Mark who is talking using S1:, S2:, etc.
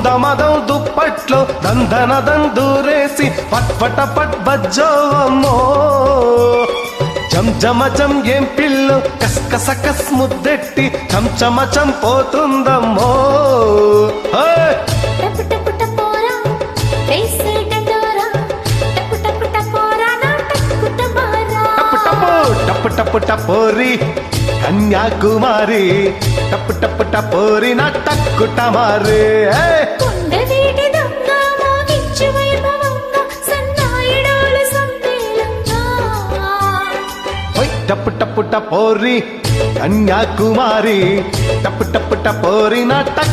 S1: దమదం దుప్పట్లో దందనదం దూరేసి పట్పట పట్ బజ్జో అమ్మో జం ఏం పిల్లు కస్కస కస్ ముద్దెట్టి చంచమచం పోతుందమ్మో టప్పు టప్పు టపోరి కన్యాకుమారి టప్పు టప్పు టపోరి నా టక్కుట మారే టప్పు టప్పు టపోరి కన్యాకుమారి టప్పు టప్పు టపోరి నా టక్కు